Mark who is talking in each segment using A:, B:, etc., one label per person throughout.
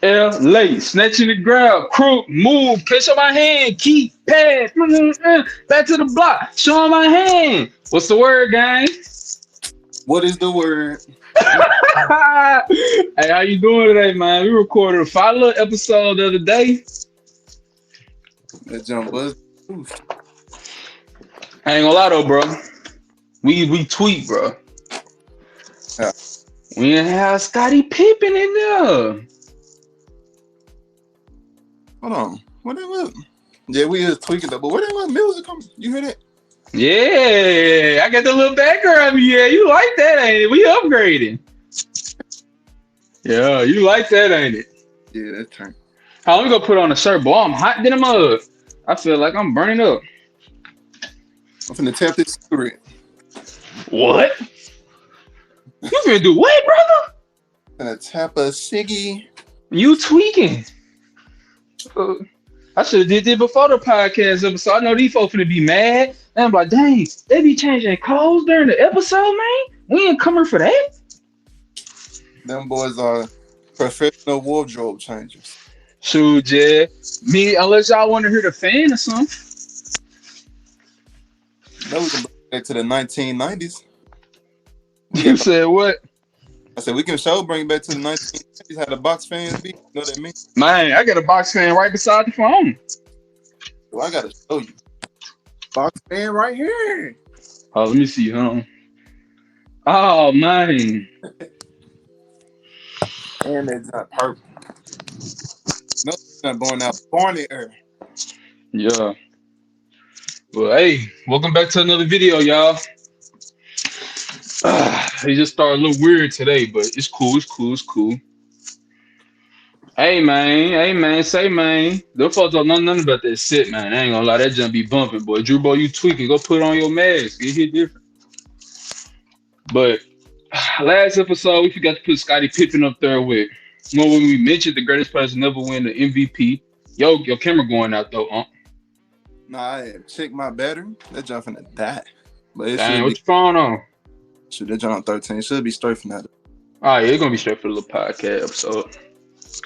A: LA, snatching the ground, crook, move, catch on my hand, keep, pass, back to the block, show my hand. What's the word, gang?
B: What is the word?
A: Hey, how you doing today, man? We recorded a follow episode the other day.
B: That jump was.
A: I ain't gonna lie though, bro. We tweet, bro.
B: Yeah.
A: We didn't have Scottie Pippen in there.
B: Hold on. What that was? Yeah, we is tweaking though. But where that was music come? You hear that?
A: Yeah, I got the little background. Yeah, you like that, ain't it? We upgrading. Yeah, you like that, ain't it?
B: Yeah, that's turn.
A: How let me go put on a shirt, boy. I'm hot than a mug. I feel like I'm burning up.
B: I'm finna tap this cigarette.
A: What? You finna do what, brother?
B: Finna tap a ciggy.
A: You tweaking. I should have did this before the podcast episode. I know these folks finna be mad. And I'm like, dang, they be changing clothes during the episode, man. We ain't coming for that.
B: Them boys are professional wardrobe changers.
A: Shoot, yeah. Me, unless y'all want to hear the fan or something.
B: Now we can bring it back to the 1990s.
A: You said what?
B: I said we can bring it back to the 1990s. How the box fans be. You know what I mean?
A: Man, I got a box fan right beside the phone.
B: Well, I gotta show you. Box fan right here.
A: Oh, let me see, huh? Oh, man.
B: And it's not purple. No, it's not going out. Born in air.
A: Yeah. Well, hey, welcome back to another video, y'all. It just started a little weird today, but it's cool, it's cool, it's cool. Hey, man, say, man. Them folks don't know nothing about that shit, man. I ain't gonna lie, that jump be bumping, boy. Drew, boy, you tweaking. Go put on your mask. It hit different. But last episode, we forgot to put Scottie Pippen up there with, when we mentioned the greatest player to never win the MVP. Yo, your camera going out, though, huh?
B: Nah, I check my battery. That jump finna die. But it
A: Dang,
B: should
A: what
B: be.
A: your phone on?
B: Shoot, that jump on 13. It should be straight from that.
A: All right, it's gonna be straight for the little podcast episode.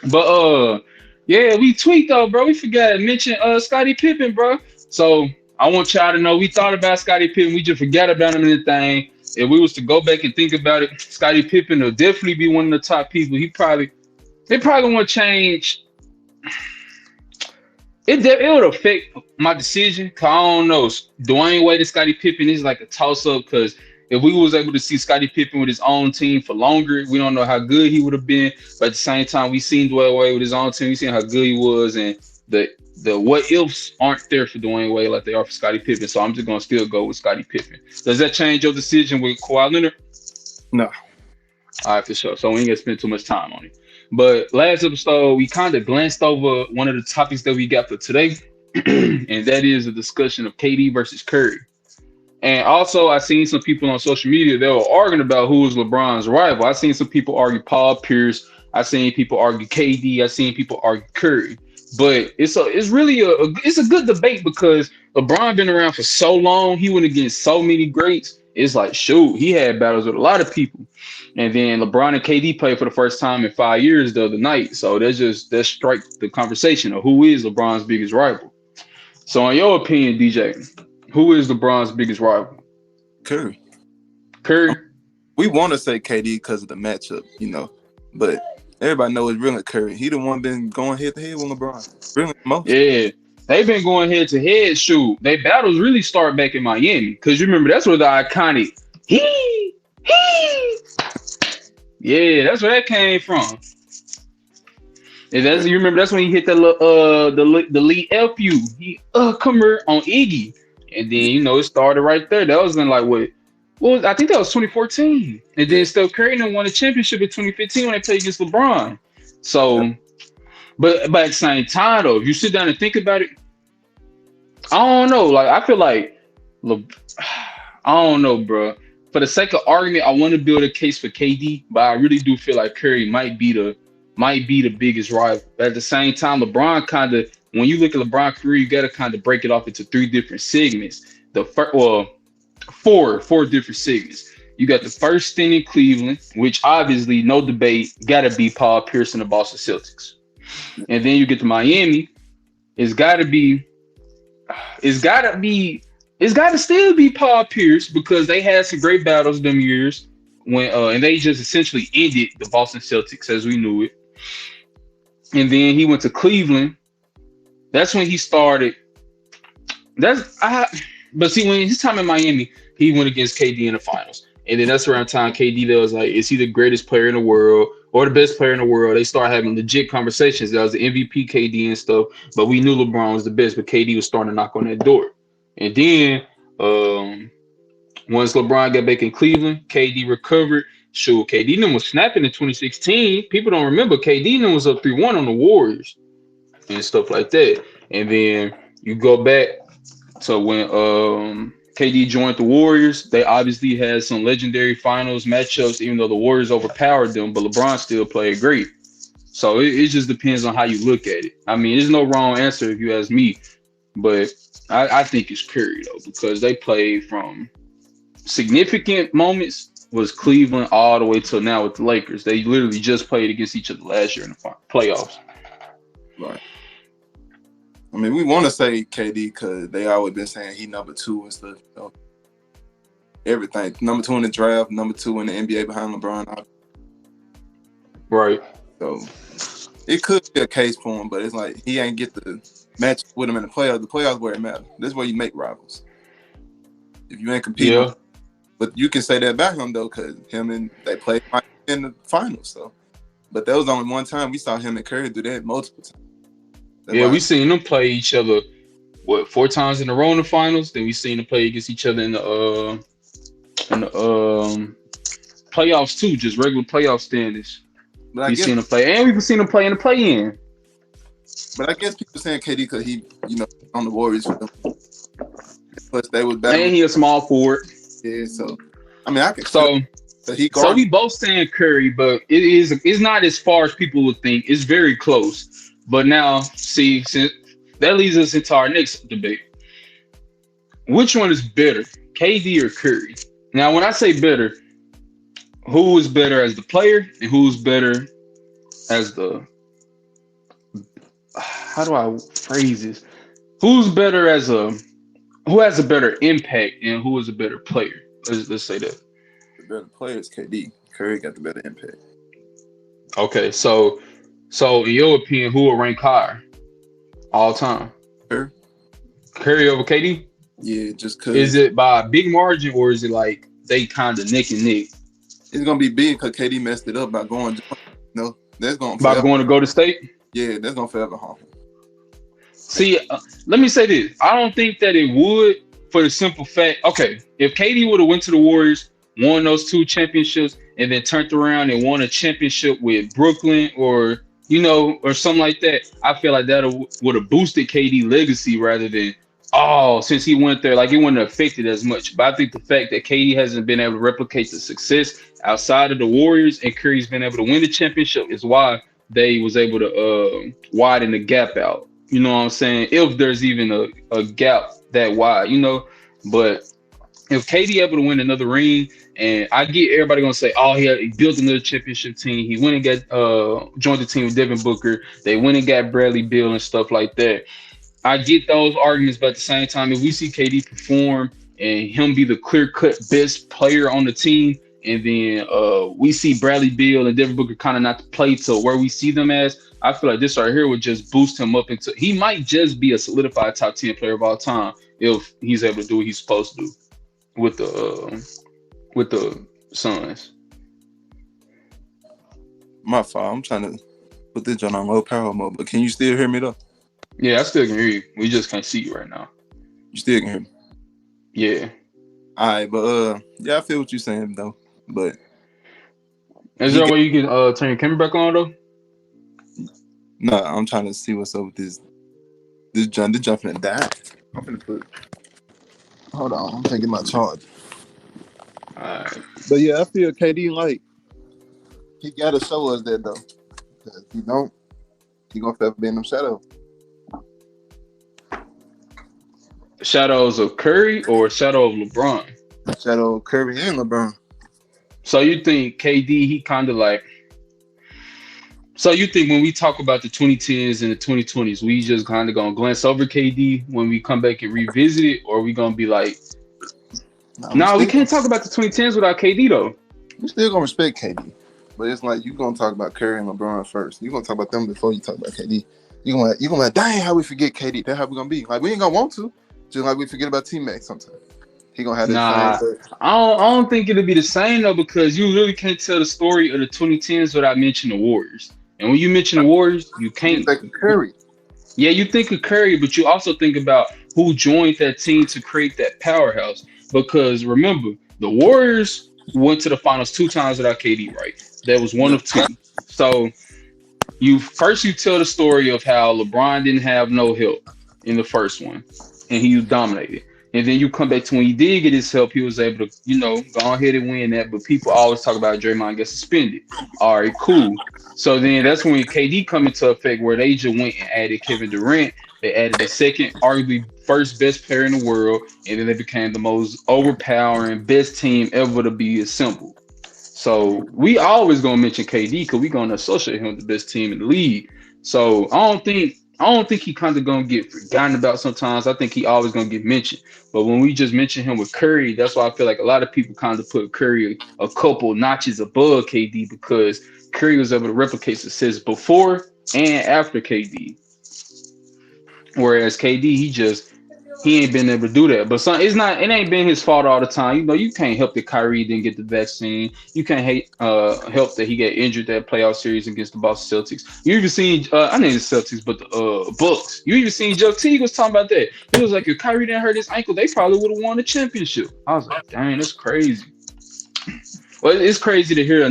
A: But yeah, we tweet though, bro. We forgot to mention Scottie Pippen, bro. So I want y'all to know we thought about Scottie Pippen. We just forgot about him in the thing. If we was to go back and think about it, Scottie Pippen will definitely be one of the top people. They probably won't change. It would affect my decision. Cause I don't know. Dwayne Wade and Scottie Pippen is like a toss up. Cause if we was able to see Scottie Pippen with his own team for longer, we don't know how good he would have been. But at the same time, we seen Dwayne Wade with his own team. We seen how good he was, and the what ifs aren't there for Dwayne Wade like they are for Scottie Pippen. So I'm just gonna still go with Scottie Pippen. Does that change your decision with Kawhi Leonard?
B: No.
A: All right, for sure. So we ain't gonna spend too much time on it. But last episode, we kind of glanced over one of the topics that we got for today, and that is a discussion of KD versus Curry. And also, I seen some people on social media, they were arguing about who was LeBron's rival. I seen some people argue Paul Pierce. I seen people argue KD. I seen people argue Curry. But it's really a good debate because LeBron been around for so long. He went against so many greats. It's like, shoot, he had battles with a lot of people. And then LeBron and KD played for the first time in 5 years the other night. So that strikes the conversation of who is LeBron's biggest rival. So in your opinion, DJ, who is LeBron's biggest rival?
B: Curry.
A: Curry?
B: We want to say KD because of the matchup, but everybody knows it's really Curry. He the one been going head to head with LeBron. Really most.
A: Yeah. They've been going head to head. Shoot, they battles really start back in Miami. Because you remember, that's where the iconic he. Yeah, that's where that came from. And you remember that's when he hit the lead FU. He come here on Iggy. And then it started right there. That was in like I think that was 2014. And then Steph Curry won the championship in 2015 when they played against LeBron. So but at the same time though, if you sit down and think about it, I don't know. Like I feel like I don't know, bro. For the sake of argument, I want to build a case for KD, but I really do feel like Curry might be the biggest rival. But at the same time, LeBron when you look at LeBron's career, you got to kind of break it off into three different segments. Four different segments. You got the first stint in Cleveland, which obviously no debate got to be Paul Pierce and the Boston Celtics. And then you get to Miami. It's got to be. It's got to be. It's got to still be Paul Pierce because they had some great battles them years when and they just essentially ended the Boston Celtics as we knew it. And then he went to Cleveland. That's when he started. That's I. But see, when his time in Miami, he went against KD in the finals, and then that's around time KD that was like, is he the greatest player in the world or the best player in the world? They start having legit conversations. That was the MVP KD and stuff, but we knew LeBron was the best, but KD was starting to knock on that door. And then once LeBron got back in Cleveland, KD recovered. Sure, KD then was snapping in 2016. People don't remember KD then was up 3-1 on the Warriors and stuff like that. And then you go back to when KD joined the Warriors. They obviously had some legendary finals matchups, even though the Warriors overpowered them, but LeBron still played great. So it just depends on how you look at it. I mean, there's no wrong answer if you ask me, but I think it's Curry though, because they played from significant moments was Cleveland all the way till now with the Lakers. They literally just played against each other last year in the playoffs.
B: Right. I mean, we want to say KD because they always been saying he number 2 and stuff. You know? Everything. Number 2 in the draft, number 2 in the NBA behind LeBron.
A: Right.
B: So it could be a case for him, but it's like he ain't get the match with him in the playoffs. The playoffs where it matters. This is where you make rivals. If you ain't competing,
A: yeah.
B: But you can say that about him though, because him and they played in the finals. So, but that was only one time we saw him and Curry do that multiple times.
A: That's we seen them play each other 4 times in a row in the finals. Then we seen them play against each other in the playoffs too, just regular playoff standings. We seen them play, and we've seen them play in the play-in.
B: But I guess people saying KD because he, on the Warriors for them. Plus they was back.
A: And he a small forward.
B: Yeah, so I mean I can.
A: So we both saying Curry, but it's not as far as people would think. It's very close. But now, see, since that leads us into our next debate. Which one is better, KD or Curry? Now, when I say better, who is better as the player and who's better as the... How do I phrase this? Who's better as who has a better impact and who is a better player? Let's say that.
B: The better player is KD. Curry got the better impact.
A: Okay, so in your opinion, who will rank higher all time?
B: Curry.
A: Curry over KD?
B: Yeah, just cause.
A: Is it by a big margin or is it like they kind of neck and neck?
B: It's gonna be big because KD messed it up by going. That's gonna
A: by going to go to state.
B: Yeah, that's gonna forever harm him.
A: See, let me say this. I don't think that it would, for the simple fact. Okay, if KD would have went to the Warriors, won those 2 championships, and then turned around and won a championship with Brooklyn or something like that, I feel like that would have boosted KD legacy rather than, since he went there, like it wouldn't have affected as much. But I think the fact that KD hasn't been able to replicate the success outside of the Warriors and Curry's been able to win the championship is why they was able to widen the gap out. You know what I'm saying? If there's even a gap that wide, but if KD able to win another ring, and I get everybody gonna say, he built another championship team. He went and got joined the team with Devin Booker. They went and got Bradley Beal and stuff like that. I get those arguments, but at the same time, if we see KD perform and him be the clear-cut best player on the team, and then we see Bradley Beal and Devin Booker kind of not play to where we see them as, I feel like this right here would just boost him up into, he might just be a solidified top 10 player of all time if he's able to do what he's supposed to do with the Suns.
B: My fault. I'm trying to put this on low power mode, but can you still hear me though?
A: Yeah, I still can hear you. We just can't see you right now.
B: You still can hear me?
A: Yeah.
B: All right, but I feel what you're saying though. But
A: is there a way you can turn your camera back on though?
B: No, I'm trying to see what's up with this jump. This jump finna die. I'm finna put. Hold on, I'm taking my charge.
A: Alright.
B: But yeah, I feel KD like he gotta show us that though. Because if he don't, he gonna forever be in them shadows.
A: Shadows of Curry or shadow of LeBron?
B: Shadow of Curry and LeBron.
A: So you think KD, he kind of like, So you think when we talk about the 2010s and the 2020s, we just kind of gonna glance over KD when we come back and revisit it, or we gonna be like,
B: Nah,
A: no, we can't talk about the 2010s without KD though.
B: we still gonna respect KD, but it's like you gonna talk about Curry and LeBron first. You gonna talk about them before you talk about KD. You gonna like, dang, how we forget KD? That's how we gonna be. Like we ain't gonna want to, just like we forget about T Mac sometimes. He gonna have that
A: Nah,
B: same.
A: I don't think it'll be the same though because you really can't tell the story of the 2010s without mentioning the Warriors. And when you mention the Warriors, you
B: You
A: can't.
B: think of Curry?
A: Yeah, you think of Curry, but you also think about who joined that team to create that powerhouse. Because remember, the Warriors went to the finals two times without KD, right? That was one
B: Yeah.
A: of two. So you tell the story of how LeBron didn't have no help in the first one, and he dominated. And then you come back to when he did get his help, he was able to, go ahead and win that. But people always talk about Draymond gets suspended. All right, cool. So then that's when KD come into effect, where they just went and added Kevin Durant. They added the second, arguably first best player in the world, and then they became the most overpowering, best team ever to be assembled. So we always gonna mention KD because we gonna associate him with the best team in the league. So I don't think he kind of gonna get forgotten about sometimes. I think he always gonna get mentioned. But when we just mention him with Curry, that's why I feel like a lot of people kind of put Curry a couple notches above KD because Curry was able to replicate success before and after KD. Whereas KD, he ain't been able to do that. But it ain't been his fault all the time. You can't help that Kyrie didn't get the vaccine. You can't help that he got injured that playoff series against the Boston Celtics. You even seen I know the Celtics, but the Bucks. You even seen Joe Teague was talking about that. He was like, if Kyrie didn't hurt his ankle, they probably would have won the championship. I was like, dang, that's crazy. Well, it's crazy to hear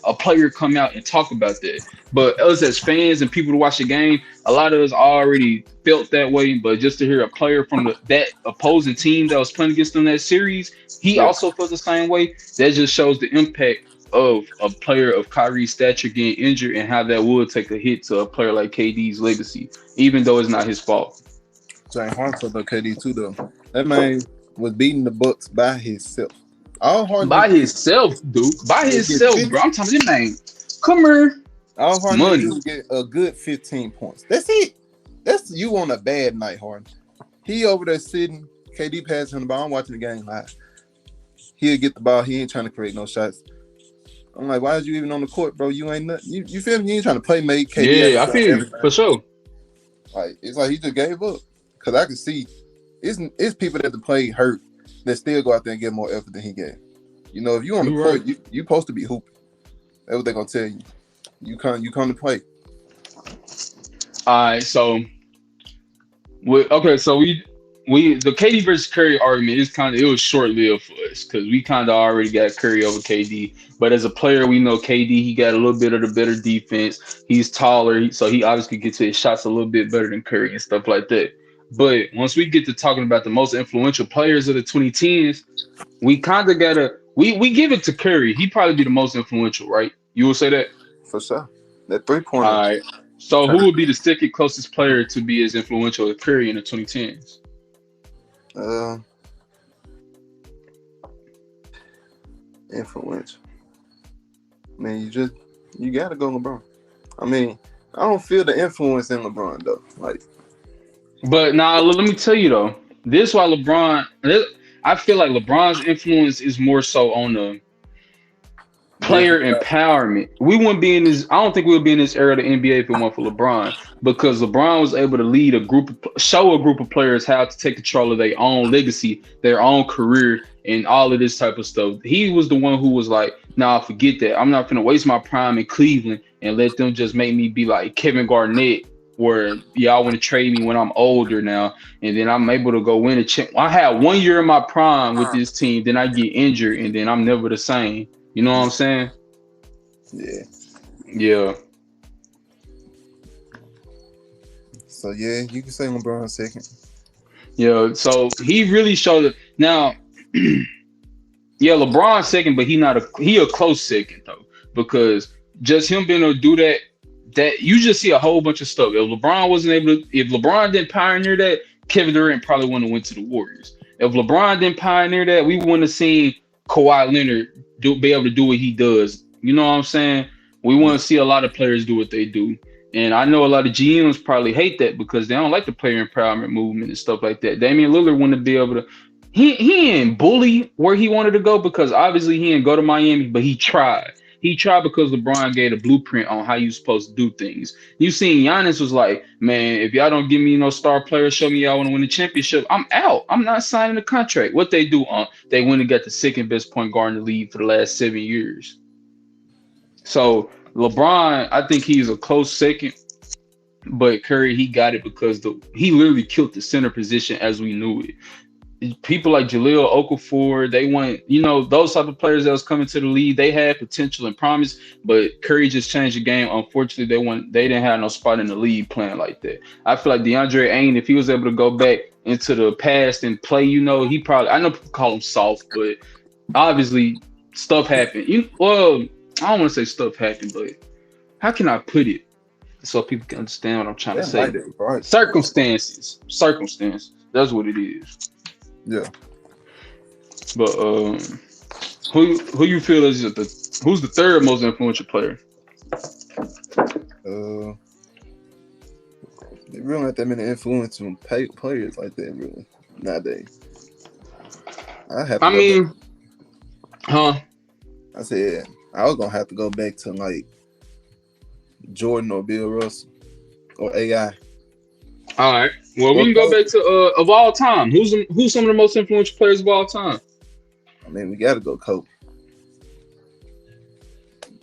A: a player come out and talk about that. But us as fans and people to watch the game, a lot of us already felt that way. But just to hear a player from that opposing team that was playing against them that series, he
B: Yeah.
A: also felt the same way. That just shows the impact of a player of Kyrie's stature getting injured and how that would take a hit to a player like KD's legacy, even though it's not his fault.
B: James Harden told about KD too though. That man was beating the Bucks by himself. All Harden
A: By
B: had to do
A: himself, dude. By
B: was get
A: himself,
B: 50.
A: bro. I'm talking about this man. Come here.
B: All Harden had to
A: Money.
B: do was get a good 15 points. That's it. That's you on a bad night, Harden. He over there sitting. KD passing him the ball. I'm watching the game live. He'll get the ball. He ain't trying to create no shots. I'm like, why is you even on the court, bro? You ain't nothing. You feel me? You ain't trying to play make KD
A: Yeah, I
B: have to do
A: feel you for
B: everything.
A: sure.
B: Like it's like he just gave up. Cause I can see it's people that the play hurt that still go out there and get more effort than he gave. If you on the
A: You right.
B: court, you supposed to be hooping. That's what they gonna tell you. You come to play.
A: All right, so so we the KD versus Curry argument is it was short lived for us because we kind of already got Curry over KD. But as a player, we know KD he got a little bit of the better defense. He's taller, so he obviously gets to his shots a little bit better than Curry and stuff like that. But once we get to talking about the most influential players of the 2010s, we kind of gotta we give it to Curry. He probably be the most influential, right? You will say that.
B: For sure. That 3-pointer.
A: All right. So who would be the second closest player to be as influential as Curry in the 2010s?
B: Uh, influential. I mean, you gotta go LeBron. I mean, I don't feel the influence in LeBron though. Like,
A: But now let me tell you though, this why I feel like LeBron's influence is more so on the player
B: different.
A: empowerment. We wouldn't be in this. I don't think we would be in this era of the NBA if it weren't for LeBron, because LeBron was able to lead show a group of players how to take control of their own legacy, their own career, and all of this type of stuff. He was the one who was like, "Nah, forget that. I'm not gonna waste my prime in Cleveland and let them just make me be like Kevin Garnett." Where y'all want to trade me when I'm older now, and then I'm able to go win a champ. I had 1 year in my prime with this team, then I get injured, and then I'm never the same. You know what I'm saying?
B: Yeah.
A: Yeah.
B: So yeah, you can say LeBron second.
A: Yeah. So he really showed it. Now, yeah, LeBron second, but he a close second though, because just him being able to do that you just see a whole bunch of stuff. If LeBron didn't pioneer that, Kevin Durant probably wouldn't have went to the Warriors. If LeBron didn't pioneer that, we wouldn't have seen Kawhi Leonard be able to do what he does. You know what I'm saying? We want
B: Yeah.
A: to see a lot of players do what they do. And I know a lot of GMs probably hate that because they don't like the player empowerment movement and stuff like that. Damian Lillard wanted to be able to he didn't bully where he wanted to go because obviously he didn't go to Miami, but he tried. He tried because LeBron gave a blueprint on how you supposed to do things. You seen Giannis was like, man, if y'all don't give me no star player, show me y'all want to win the championship, I'm out. I'm not signing a contract. What they do, they went and got the second best point guard in the league for the last 7 years. So LeBron, I think he's a close second, but Curry, he got it because he literally killed the center position as we knew it. People like Jahlil Okafor, they want, those type of players that was coming to the league, they had potential and promise, but Curry just changed the game. Unfortunately, they didn't have no spot in the league playing like that. I feel like DeAndre Ayton, if he was able to go back into the past and play, he probably, I know people call him soft, but obviously stuff happened. I don't want to say stuff happened, but how can I put it so people can understand what I'm trying to say?
B: Like that, right?
A: Circumstances. That's what it is.
B: Yeah.
A: But who you feel is who's the third most influential player?
B: They really not that many influential players like that really nowadays. I said I was gonna have to go back to like Jordan or Bill Russell or AI.
A: All right. Well, we can go back to of all time. Who's some of the most influential players of all time?
B: I mean, we got to go Kobe.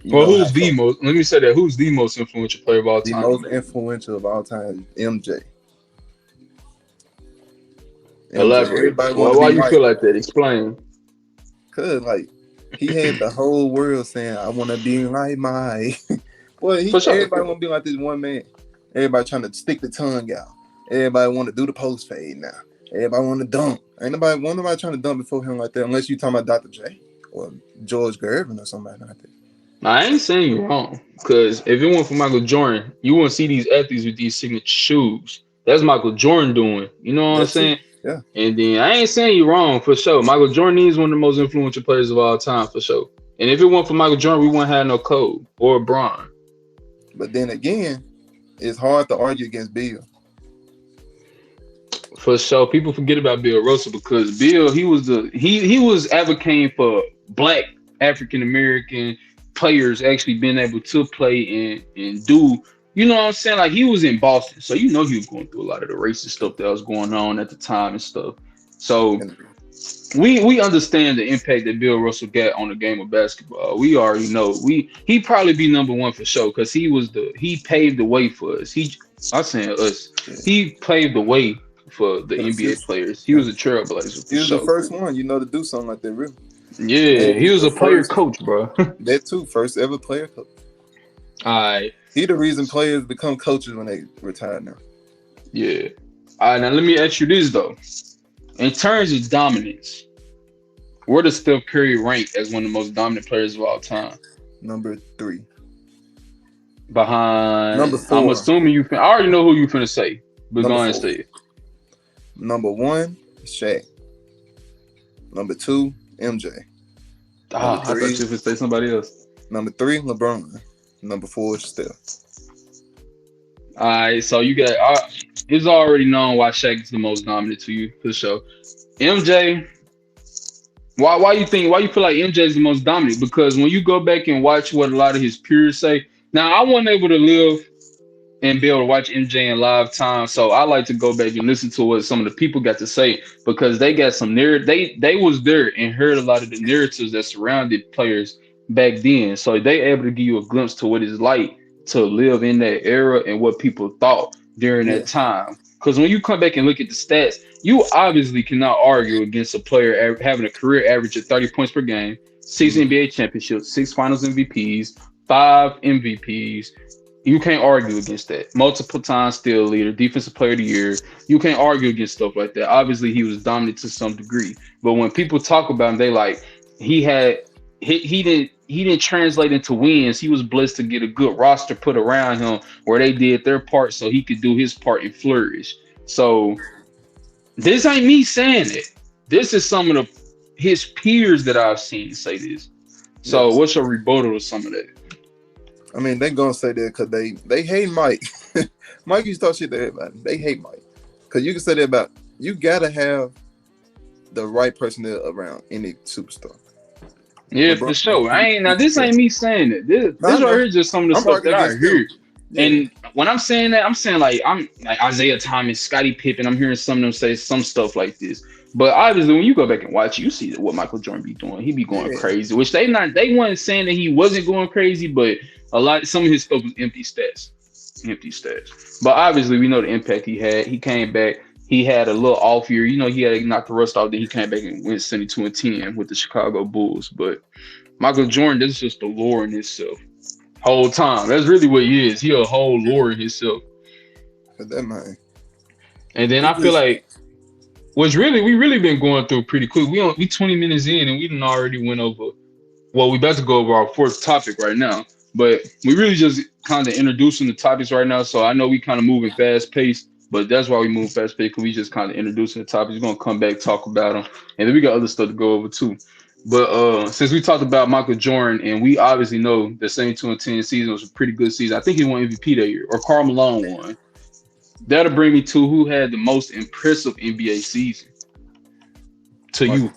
A: Who's the most? Let me say that. Who's the most influential player of all time?
B: The most influential of all time is MJ.
A: Elaborate. Why you feel like that? Explain.
B: Cause like he had the whole world saying, "I want to be like my." Well, everybody want to be like this one man. Everybody trying to stick the tongue out. Everybody want to do the post fade now. Everybody want to dunk. Ain't nobody trying to dunk before him like that, unless you talking about Dr. J or George Gervin or somebody like that.
A: I ain't saying you're wrong, because if it weren't for Michael Jordan, you wouldn't see these athletes with these signature shoes. That's Michael Jordan doing. You know what I'm saying?
B: Yeah.
A: And then I ain't saying you're wrong for sure. Michael Jordan is one of the most influential players of all time for sure. And if it weren't for Michael Jordan, we wouldn't have no Kobe or Bron.
B: But then again, it's hard to argue against Bill.
A: For sure, people forget about Bill Russell because Bill, he was advocating for Black African American players actually being able to play and do. You know what I'm saying? Like, he was in Boston, so he was going through a lot of the racist stuff that was going on at the time and stuff. So we understand the impact that Bill Russell got on the game of basketball. We already know he probably be number one for sure because he paved the way for us. He paved the way for the NBA players. He was a trailblazer.
B: He was the first one, to do something like that, really.
A: Yeah, he was a player coach, bro.
B: That too, first ever player coach.
A: All right.
B: He the reason players become coaches when they retire now.
A: Yeah. All right, now let me ask you this though. In terms of dominance, where does Steph Curry rank as one of the most dominant players of all time?
B: Number 3.
A: Behind
B: number 4.
A: I'm assuming I already know who you finna say, but go ahead and say it.
B: Number 1, Shaq. Number 2, MJ.
A: I thought you were say somebody else.
B: Number 3, LeBron. Number 4, Steph.
A: All right, so you got it's already known why Shaq is the most dominant to you for sure. MJ, why you feel like MJ is the most dominant? Because when you go back and watch what a lot of his peers say, now I wasn't able to live and be able to watch MJ in live time, so I like to go back and listen to what some of the people got to say because they got some they was there and heard a lot of the narratives that surrounded players back then, so they able to give you a glimpse to what it's like to live in that era and what people thought during that time. Because when you come back and look at the stats, you obviously cannot argue against a player having a career average of 30 points per game, 6 NBA championships, 6 Finals MVPs, 5 MVPs. You can't argue against that. Multiple times still leader, defensive player of the year. You can't argue against stuff like that. Obviously, he was dominant to some degree. But when people talk about him, they like he didn't translate into wins. He was blessed to get a good roster put around him where they did their part so he could do his part and flourish. So this ain't me saying it. This is some of his peers that I've seen say this. So what's your rebuttal to some of that?
B: I mean, they gonna say that because they hate Mike. Mike used to talk shit to everybody. They hate Mike because you can say that about you. Gotta have the right personnel around any superstar.
A: Yeah, for
B: LeBron,
A: sure. I ain't now. This
B: yeah.
A: ain't me saying it. This
B: No, I
A: this right
B: know.
A: here is just some of the
B: I'm
A: stuff that
B: arguing
A: I
B: against them.
A: hear.
B: Yeah,
A: And when I'm saying that, I'm saying like I'm like Isaiah Thomas, Scottie Pippen. I'm hearing some of them say some stuff like this. But obviously, when you go back and watch, you see what Michael Jordan be doing. He be going
B: yeah.
A: crazy, which they weren't saying that he wasn't going crazy, but some of his stuff was empty stats, empty stats. But obviously, we know the impact he had. He came back. He had a little off year. You know, he had to knock the rust off. Then he came back and went 72-10 with the Chicago Bulls. But Michael Jordan, this is just the lore in itself. Whole time. That's really what he is. He a whole lore in himself.
B: For that man,
A: And then
B: he
A: I feel
B: just
A: like what's really we really been going through pretty quick. We 20 minutes in and we done already went over. Well, we about to go over our fourth topic right now. But we really just kind of introducing the topics right now. So I know we kind of moving fast paced, but that's why we move fast paced because we just kind of introducing the topics. We're gonna come back talk about them, and then we got other stuff to go over too. But since we talked about Michael Jordan, and we obviously know the 72-10 season was a pretty good season. I think he won MVP that year, or Karl Malone won. That'll bring me to who had the most impressive NBA season to
B: Michael
A: you.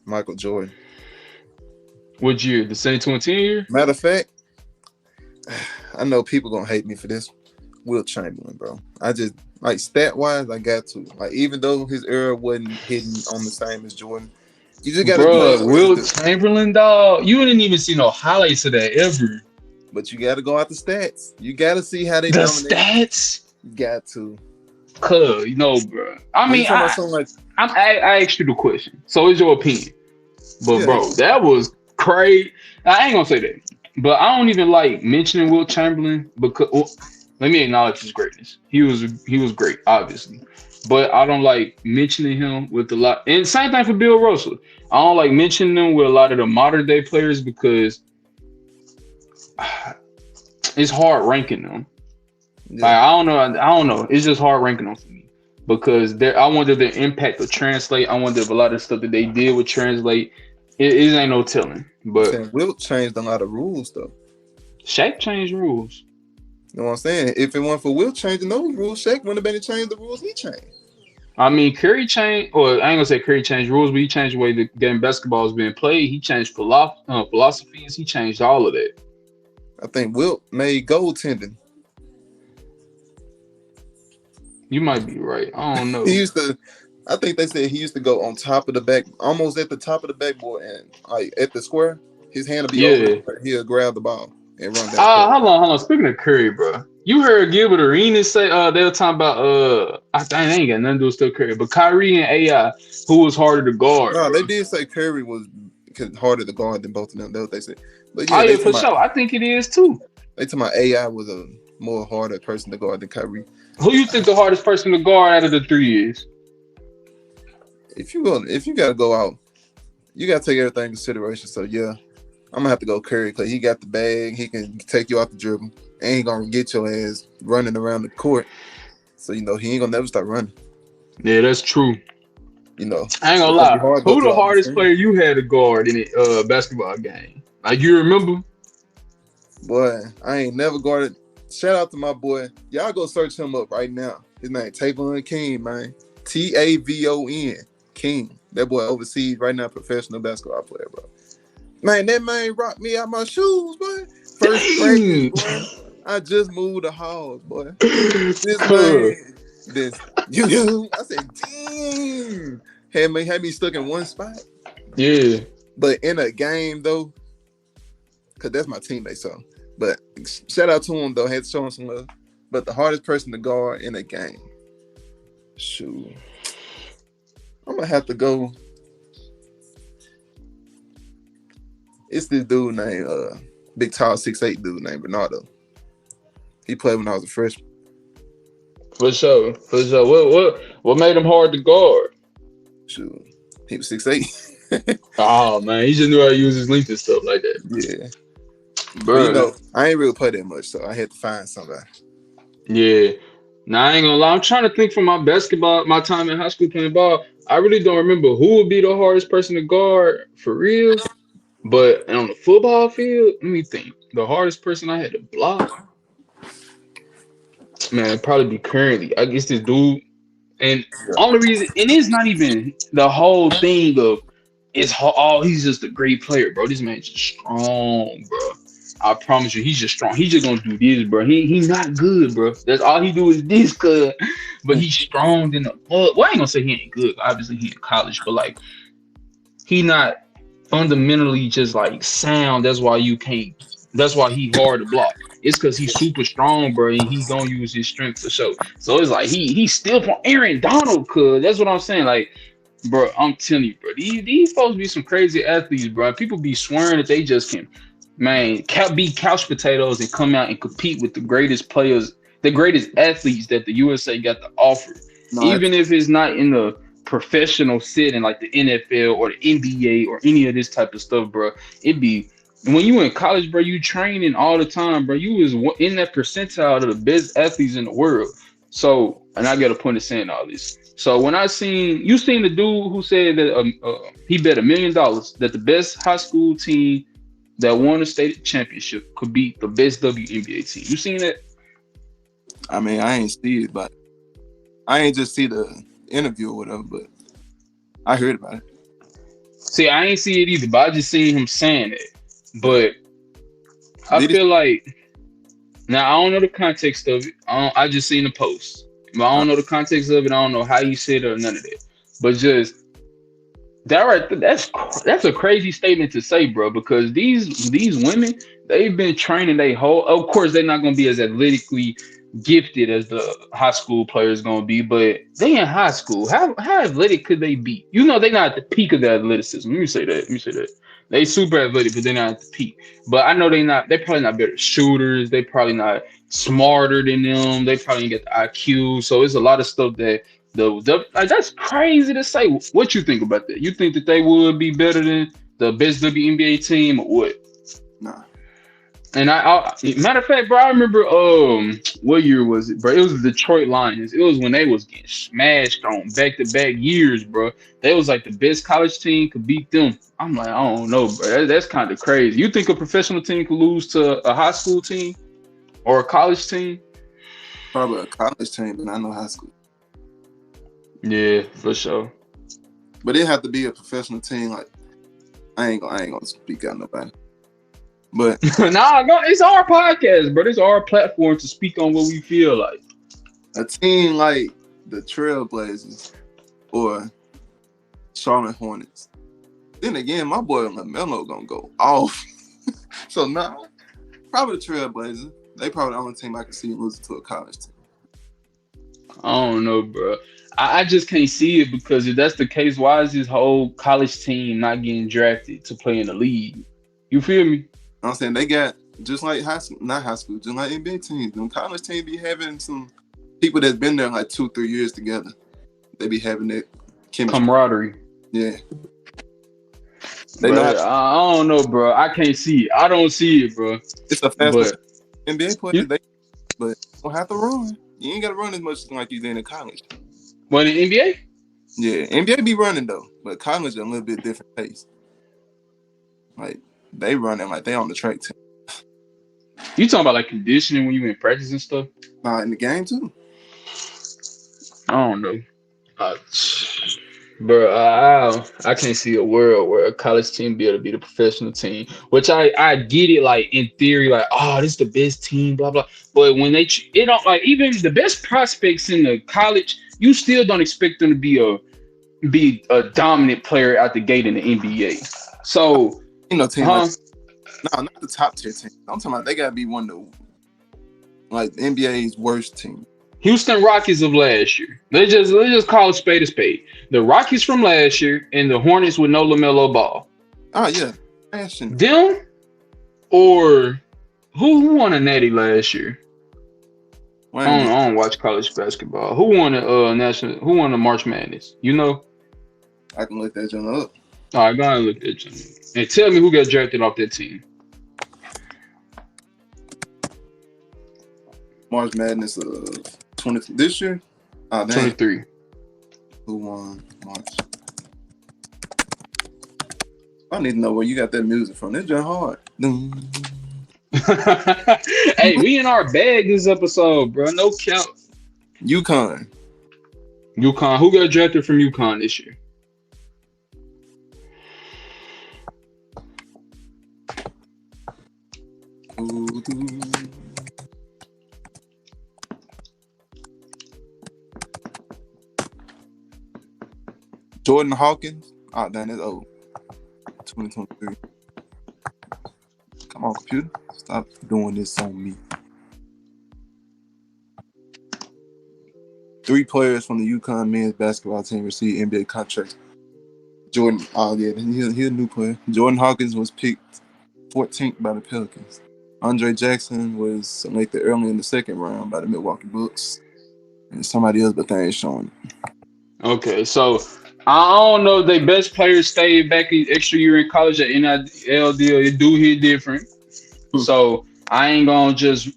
B: Michael Jordan.
A: What year? The 72-10 year?
B: Matter of fact, I know people gonna hate me for this. Will Chamberlain, bro. I just like stat wise, I got to like even though his era wasn't hitting on the same as Jordan, you just gotta know
A: Bruh,
B: what to
A: Will
B: do.
A: Chamberlain, dog. You didn't even see no highlights of that ever.
B: But you gotta go out the stats. You gotta see how they
A: The
B: dominate.
A: stats,
B: You got to.
A: cuz, you know, bro. I
B: When you
A: mean,
B: talking about something like
A: I asked you the question, so it's your opinion. But
B: yeah,
A: bro, that was crazy. I ain't gonna say that, but I don't even like mentioning Will Chamberlain because well, let me acknowledge his greatness. He was great, obviously, but I don't like mentioning him with a lot. And same thing for Bill Russell. I don't like mentioning them with a lot of the modern day players because it's hard ranking them. Like
B: yeah.
A: I don't know. It's just hard ranking them for me because I wonder the impact of translate. I wonder if a lot of stuff that they did with translate. It ain't no telling.
B: I'm
A: But
B: saying Wilt changed a lot of rules though.
A: Shaq changed rules.
B: You know what I'm saying? If it weren't for Wilt changing those rules, Shaq wouldn't have been to change the rules he changed.
A: I mean, Curry changed, or I ain't gonna say Curry changed rules, but he changed the way the game basketball is being played. He changed philosophies. He changed all of that.
B: I think Wilt made goaltending.
A: You might be right. I don't
B: He
A: know.
B: used to I think they said he used to go on top of the back, almost at the top of the backboard and like at the square, his hand would be over
A: Yeah.
B: there. He'll grab the ball and run down court.
A: Hold on. Speaking of Curry, bro, you heard Gilbert Arenas say they were talking about I think they ain't got nothing to do with still Curry, but Kyrie and AI, who was harder to guard,
B: No,
A: bro.
B: they did say Curry was harder to guard than both of them. That's what they said. But
A: Oh
B: yeah,
A: yeah, for sure. I think it is too.
B: they talking about AI was a more harder person to guard than Kyrie.
A: Who you think the hardest person to guard out of the three is?
B: If you gotta go out, you gotta take everything into consideration. So yeah, I'm gonna have to go Curry because he got the bag. He can take you off the dribble, and he gonna get your ass running around the court. So he ain't gonna never stop running.
A: Yeah, that's true.
B: You know,
A: I ain't gonna
B: it's gonna be
A: lie.
B: hard to go
A: Who
B: to
A: the
B: all the
A: hardest
B: screens.
A: player you had to guard in a basketball game? Like you remember?
B: Boy, I ain't never guarded. Shout out to my boy. Y'all go search him up right now. His name Tavon King, man. Tavon King. That boy overseas right now, professional basketball player, bro. Man, that man rocked me out my shoes, boy. First practice,
A: Dang.
B: boy. I just moved the halls, boy. This
A: Cuz.
B: man, this you. I said, damn. Had me stuck in one spot.
A: Yeah.
B: But in a game though, because that's my teammate, so. But shout out to him though. Had to show him some love. But the hardest person to guard in a game. Shoot. I'm gonna have to go. It's this dude named big tall 6'8" dude named Bernardo. He played when I was a freshman.
A: For sure. For sure. What made him hard to guard?
B: Shoot. He was 6'8".
A: Oh man, he just knew how to use his length and stuff like that.
B: Yeah. But
A: Bro.
B: I ain't really play that much, so I had to find somebody.
A: Yeah. Now I ain't gonna lie. I'm trying to think from my time in high school playing ball. I really don't remember who would be the hardest person to guard for real. But on the football field, let me think. The hardest person I had to block, man, it'd probably be currently. I guess this dude. And only reason, and it's not even the whole thing of oh, he's just a great player, bro. This man's just strong, bro. I promise you, he's just strong. He's just gonna do this, bro. He not good, bro. That's all he do is this, cuz. But he's strong in the well, I ain't gonna say he ain't good. Obviously, he in college, but like he not fundamentally just like sound. That's why you can't. That's why he hard to block. It's because he's super strong, bro, and he gonna use his strength for show. So it's like he's still from Aaron Donald, cuz that's what I'm saying. Like, bro, I'm telling you, bro, these folks be some crazy athletes, bro. People be swearing that they just can, man, be couch potatoes and come out and compete with the greatest players, the greatest athletes that the USA got to offer,
B: No,
A: even if it's not in the professional setting like the NFL or the NBA or any of this type of stuff, bro. It be when you in college, bro, you training all the time, bro. You was in that percentile of the best athletes in the world. So, and I got a point of saying all this. So when I seen the dude who said that he bet $1 million that the best high school team that won the state championship could beat the best WNBA team. You seen that?
B: I mean, I ain't see it, but I ain't just see the interview or whatever, but I heard about it.
A: See, I ain't see it either, but I just seen him saying it. But I feel like now I don't know the context of it. I just seen the post, but I don't know the context of it. I don't know how you said it or none of that. But just that right, that's a crazy statement to say, bro. Because these women, they've been training they whole. Of course, they're not gonna be as athletically gifted as the high school players gonna be, but they in high school. How athletic could they be? You know, they're not at the peak of their athleticism. Let me say that. Let me say that. They super athletic, but they're not at the peak. But I know they're probably not better shooters. They probably not smarter than them. They probably get the IQ. So it's a lot of stuff that like, that's crazy to say. What you think about that? You think that they would be better than the best WNBA team or what?
B: Nah.
A: And matter of fact, bro, I remember what year was it, bro? It was the Detroit Lions. It was when they was getting smashed on back-to-back years, bro. They was like the best college team could beat them. I'm like, I don't know, bro. That's kind of crazy. You think a professional team could lose to a high school team or a college team?
B: Probably a college team, but not no high school.
A: Yeah, for sure.
B: But it have to be a professional team. Like I ain't gonna speak out nobody. But
A: no, it's our podcast, bro. It's our platform to speak on what we feel like.
B: A team like the Trailblazers or Charlotte Hornets. Then again, my boy LaMelo gonna go off. So nah, probably the Trailblazers. They probably the only team I can see losing to a college team.
A: I don't know, bro. I just can't see it because if that's the case, why is this whole college team not getting drafted to play in the league? You feel me?
B: I'm saying they got just like not high school, just like NBA teams. Them college teams be having some people that's been there like 2-3 years together. They be having that chemistry.
A: Camaraderie.
B: Yeah.
A: I don't know, bro. I can't see it. I don't see it, bro.
B: It's a fast NBA player, but don't have to run. You ain't got to run as much like you did in college.
A: What, in NBA?
B: Yeah, NBA be running though, but college a little bit different pace. Like they running like they on the track team.
A: You talking about like conditioning when you in practice and stuff?
B: In the game too.
A: I don't know. Bro, I can't see a world where a college team be able to be the professional team. Which I get it, like in theory, like this is the best team, blah blah. But when it don't like even the best prospects in the college, you still don't expect them to be a dominant player out the gate in the NBA. So
B: team like, no, not the top tier team. I'm talking about they gotta be one of the like NBA's worst team.
A: Houston Rockets of last year. Let's just call a spade a spade. The Rockets from last year and the Hornets with no LaMelo Ball.
B: Oh yeah,
A: them or who won a natty last year? I don't watch college basketball. Who won Who won the March Madness? You know?
B: I can look that joint up.
A: All right, go ahead and look that joint up. And tell me who got drafted off that team.
B: March Madness 20 this year?
A: 23.
B: Who won March? I need to know where you got that music from. It's just hard.
A: Hey, we in our bag this episode, bro. No count.
B: UConn.
A: UConn. Who got drafted from UConn this year?
B: Jordan Hawkins. Oh, damn, that's old. 2023. Come on, computer. Stop doing this on me. 3 players from the UConn men's basketball team received NBA contracts. Jordan, oh yeah, he's a new player. Jordan Hawkins was picked 14th by the Pelicans. Andre Jackson was selected early in the second round by the Milwaukee Bucks. And somebody else, but they ain't showing it.
A: Okay, so I don't know if they best players stayed back in extra year in college at NIL deal. It do hit different. So I ain't gonna just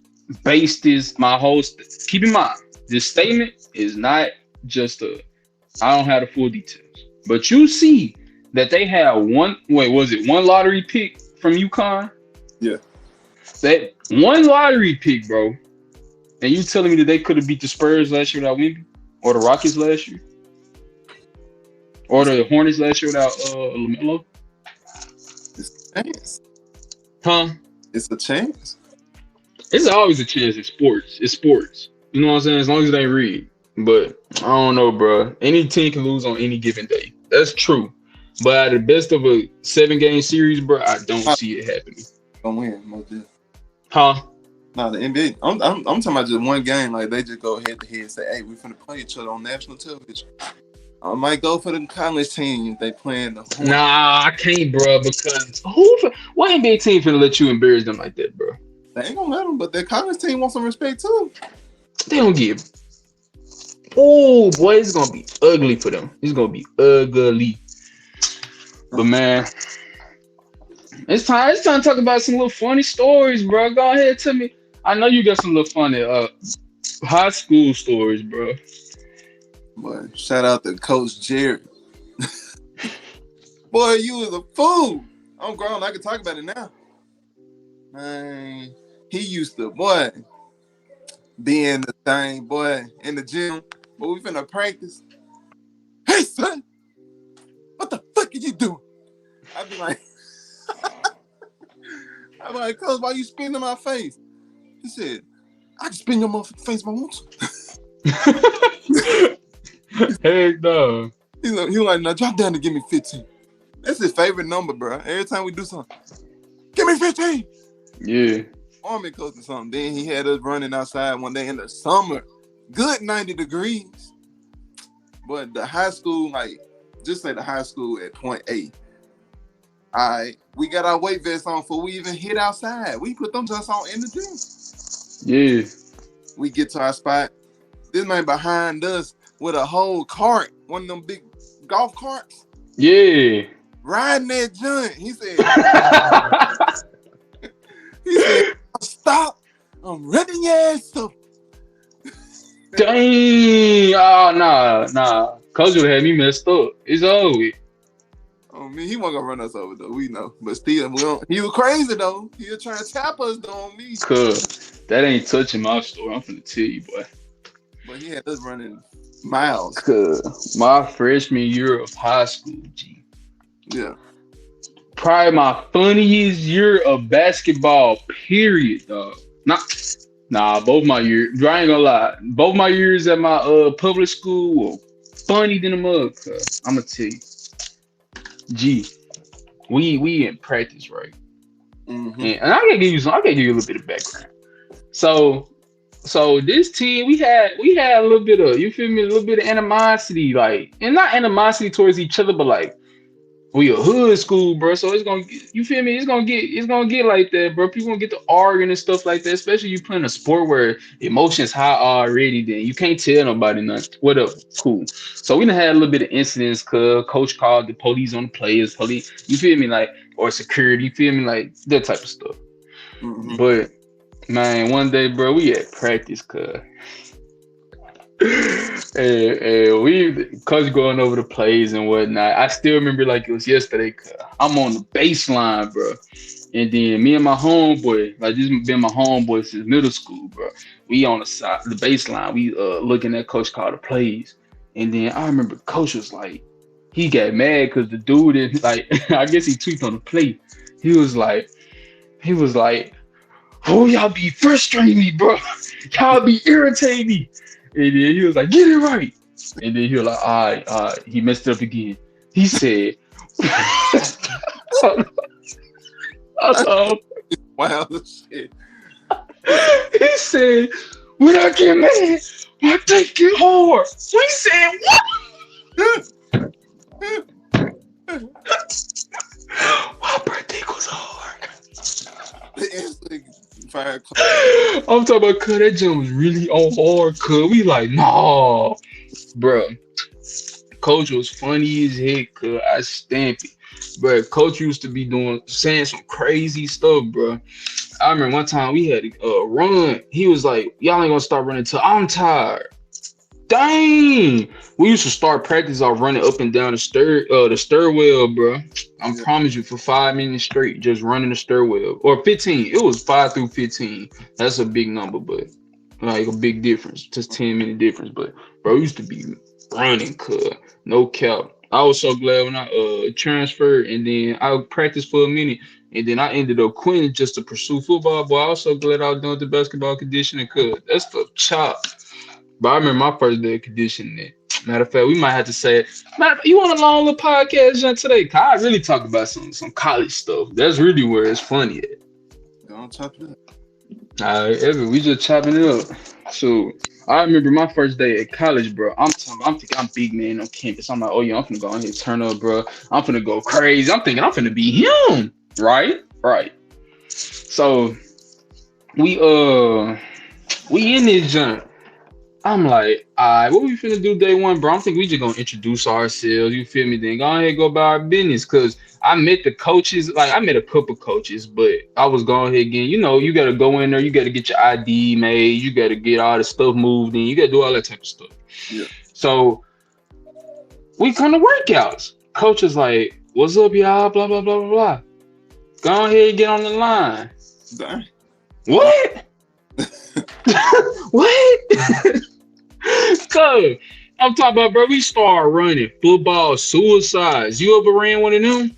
A: base this my whole. Keep in mind, this statement is not just a. I don't have the full details, but you see that they had one. Wait, was it one lottery pick from UConn?
B: Yeah.
A: That one lottery pick, bro. And you telling me that they could have beat the Spurs last year without Wemby, or the Rockets last year, or the Hornets last year without LaMelo?
B: It's a chance.
A: Huh?
B: It's a chance.
A: It's always a chance in sports. It's sports. You know what I'm saying? As long as they ain't rigged. But I don't know, bro. Any team can lose on any given day. That's true. But at the best of a 7-game series, bro, I don't see it happening.
B: Gonna win, most definitely.
A: Huh?
B: Nah, the NBA. I'm talking about just one game. Like they just go head to head and say, "Hey, we finna play each other on national television." I might go for the college team if they playing the.
A: Nah, I can't, bro. Because what NBA team finna let you embarrass them like that, bro?
B: They ain't gonna let them, but their college team wants some respect too.
A: They don't give. Oh boy, it's gonna be ugly for them. It's gonna be ugly. But man, it's time to talk about some little funny stories, bro. Go ahead, tell me. I know you got some little funny high school stories, bro.
B: But shout out to Coach Jared. Boy, you was a fool. I'm grown. I can talk about it now. Man, he used to, boy, be in the thing, boy, in the gym. But we finna practice. Hey, son, what the fuck are you doing? I'd be like, Coach, why you spitting in my face? He said, I can spit in your motherfucking face if I want to.
A: Heck no.
B: He was like, now drop down and give me 15. That's his favorite number, bro. Every time we do something, give me 15.
A: Yeah.
B: Army coach or something. Then he had us running outside one day in the summer. Good 90 degrees. But the high school, like, just say the high school at point A. All right, we got our weight vests on before we even hit outside. We put them just on in the gym.
A: Yeah.
B: We get to our spot. This man behind us with a whole cart, one of them big golf carts.
A: Yeah.
B: Riding that joint. He said, stop. I'm running your ass up.
A: Dang. Oh, nah. Coach would have had me messed up. It's over.
B: Oh, man, he wasn't gonna run us over though. We know, but still, he was crazy though. He was trying to tap us though on me.
A: Cause that ain't touching my story. I'm finna tell you, boy.
B: But he had us running miles.
A: Cause my freshman year of high school, G.
B: Yeah.
A: Probably my funniest year of basketball. Period, dog. Nah. Both my years. I ain't gonna lie. Both my years at my public school were funny than a mug. Cause I'm gonna tell you. G, we in practice, right?
B: Mm-hmm.
A: And I can give you a little bit of background. So this team, we had a little bit of, you feel me, a little bit of animosity, like, and not animosity towards each other, but like, we a hood school, bro. So it's gonna, you feel me? It's gonna get like that, bro. People gonna get to arguing and stuff like that. Especially you playing a sport where emotions high already. Then you can't tell nobody nothing. Whatever, cool. So we done had a little bit of incidents. Cause coach called the police on the players. Police, you feel me? Like, or security. You feel me? Like that type of stuff.
B: Mm-hmm.
A: But man, one day, bro, we at practice. Cause And we coach going over the plays and whatnot. I still remember like it was yesterday. 'Cause I'm on the baseline, bro. And then me and my homeboy, like this been my homeboy since middle school, bro. We on the side, the baseline. We looking at coach call the plays. And then I remember coach was like, he got mad because the dude didn't like. I guess he tweaked on the play. He was like, he was like, oh, y'all be frustrating me, bro. Y'all be irritating me. And then he was like, get it right. And then he was like, all right. He messed up again. He said, uh,
B: Wow, shit.
A: he said, when I get mad, my dick get hard. We said, what? My birthday was hard.
B: Fire.
A: I'm talking about, cuz that jump was really on hard, cuz. We like, nah, bro. Coach was funny as heck, cuz I stamped it. But coach used to be saying some crazy stuff, bro. I remember one time we had a run. He was like, y'all ain't gonna start running till I'm tired. Dang! We used to start practice off running up and down the stairwell, bro. I
B: Yeah.
A: promise you, for 5 minutes straight, just running the stairwell. Or 15. It was 5 through 15. That's a big number, but like a big difference. Just 10-minute difference. But bro, we used to be running, cuz. No cap. I was so glad when I transferred and then I practiced for a minute and then I ended up quitting just to pursue football. But I was so glad I was doing the basketball conditioning, cuz that stuff chop. But I remember my first day of conditioning. Matter of fact, we might have to say, you want a long little podcast John, today? 'Cause I really talk about some college stuff. That's really where it's funny at.
B: Don't chop it up.
A: All right, Evan, we just chopping it up. So I remember my first day at college, bro. I'm thinking I'm big man on campus. I'm like, oh yeah, I'm finna go on here, turn up, bro. I'm finna go crazy. I'm thinking I'm finna be him, right? Right. So we we in this junk. I'm like, all right, what we finna do day one, bro? I'm thinking we just gonna introduce ourselves. You feel me? Then go ahead and go about our business. Cause I met the coaches, like I met a couple coaches, but I was going ahead again. You know, you gotta go in there, you gotta get your ID made, you gotta get all the stuff moved in, you gotta do all that type of stuff.
B: Yeah.
A: So we come to workouts. Coach is like, what's up, y'all? Blah blah blah blah blah. Go ahead and get on the line.
B: Dang.
A: What? What? Cuz I'm talking about, bro. We started running football suicides. You ever ran one of them?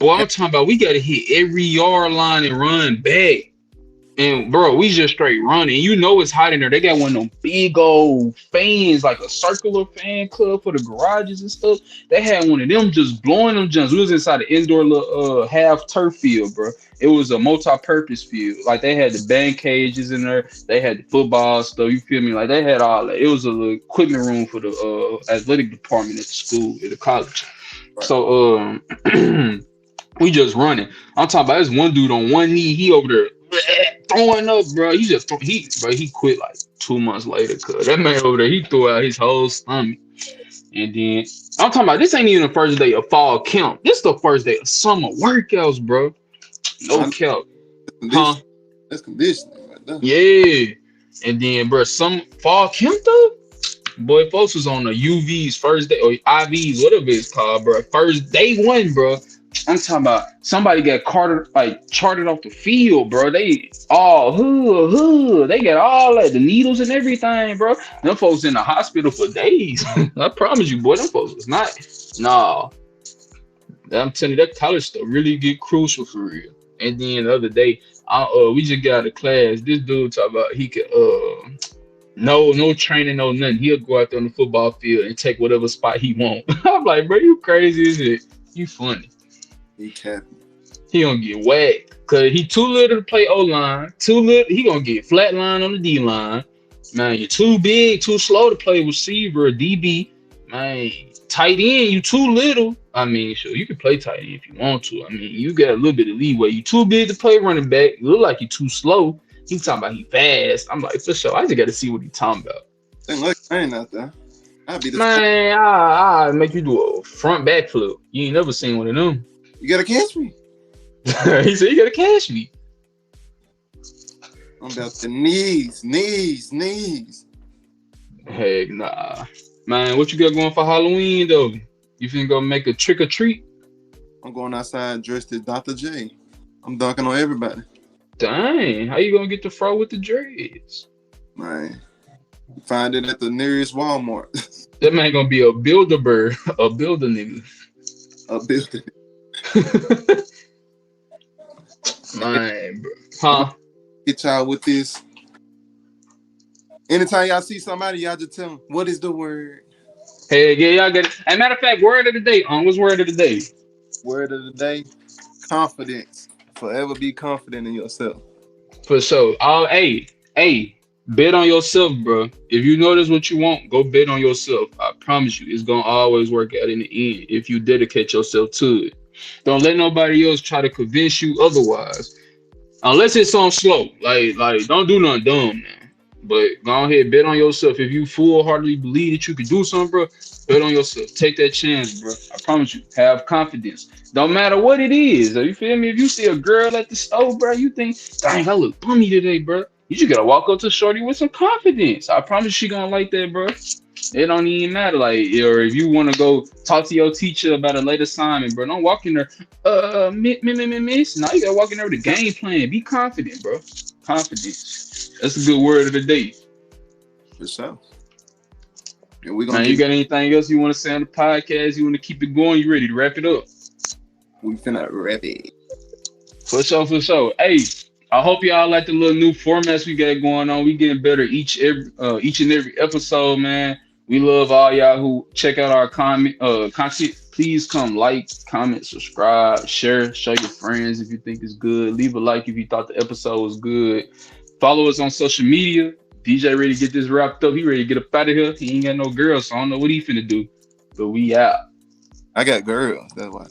A: Boy, I'm talking about we gotta hit every yard line and run back. And bro, we just straight running. You know it's hot in there. They got one of them big old fans, like a circular fan club for the garages and stuff. They had one of them just blowing them jumps. We was inside the indoor little half turf field, bro. It was a multi-purpose field. Like they had the band cages in there. They had the football stuff. You feel me? Like they had all that. It was a little equipment room for the athletic department at the school, at the college.
B: Right.
A: So we just running. I'm talking about this one dude on one knee. He over there throwing up, bro. He quit like 2 months later. Cause that man over there, he threw out his whole stomach. And then I'm talking about this ain't even the first day of fall camp. This the first day of summer workouts, bro. No cap, huh?
B: That's conditioning right there.
A: Yeah. And then, bro, some fall camp though. Boy, folks was on the UVs first day or IVs, whatever it's called, bro. First day one, bro. I'm talking about somebody got charted off the field, bro. They all they got all that, the needles and everything, bro. Them folks in the hospital for days. I promise you, boy, them folks was not. Nah, I'm telling you, that college stuff really get crucial for real. And then the other day, we just got out of class. This dude talk about he could no training, no nothing. He'll go out there on the football field and take whatever spot he want. I'm like, bro, you crazy, is it? You funny.
B: He capping.
A: He gonna get whacked because he too little to play O-line. Too little, he gonna get flat line on the D-line. Man, you're too big, too slow to play receiver or DB. Man, tight end, you too little. I mean, sure, you can play tight end if you want to. I mean, you got a little bit of leeway. You too big to play running back. You look like you too slow. He talking about he fast. I'm like, for sure. I just got to see what he talking about.
B: Ain't like I ain't out there. I'll be the
A: Man, I make you do a front back flip. You ain't never seen one of them.
B: You gotta catch me.
A: He said, you got to catch me.
B: I'm about the knees.
A: Heck nah. Man, what you got going for Halloween though? You finna go make a trick or treat?
B: I'm going outside dressed as Dr. J. I'm dunking on everybody.
A: Dang, how you gonna get the fro with the dreads?
B: Man, find it at the nearest Walmart.
A: That man gonna be a builder bird, a builder nigga.
B: A building.
A: Man, bro.
B: I'm gonna
A: Huh?
B: get y'all with this. Anytime y'all see somebody, y'all just tell them, what is the word?
A: Hey, yeah, y'all get it. And matter of fact, word of the day, what's word of the day?
B: Word of the day, confidence. Forever be confident in yourself.
A: For sure. Hey, bet on yourself, bro. If you know this what you want, go bet on yourself. I promise you, it's gonna always work out in the end if you dedicate yourself to it. Don't let nobody else try to convince you otherwise. Unless it's on slow. Like don't do nothing dumb now. But go ahead, bet on yourself. If you full heartedly believe that you can do something, bro, bet on yourself. Take that chance, bro. I promise you. Have confidence. Don't matter what it is. You feel me? If you see a girl at the store, bro, you think, dang, I look bummy today, bro. You just gotta walk up to shorty with some confidence. I promise she gonna like that, bro. It don't even matter. Like, or if you want to go talk to your teacher about a late assignment, bro, don't walk in there. Miss. No, you gotta walk in there with a game plan. Be confident, bro. Confidence. That's a good word of the day.
B: For sure. And we're gonna
A: Man, you
B: get
A: got anything else you want to say on the podcast? You want to keep it going? You ready to wrap it up?
B: we finna wrap it.
A: For sure, for sure. Hey, I hope y'all like the little new formats we got going on. We getting better each and every episode, man. We love all y'all who check out our content. Please come like, comment, subscribe, share, show your friends if you think it's good. Leave a like if you thought the episode was good. Follow us on social media. DJ ready to get this wrapped up. He ready to get up out of here. He ain't got no girl, so I don't know what he finna do. But we out.
B: I got girls. That's why.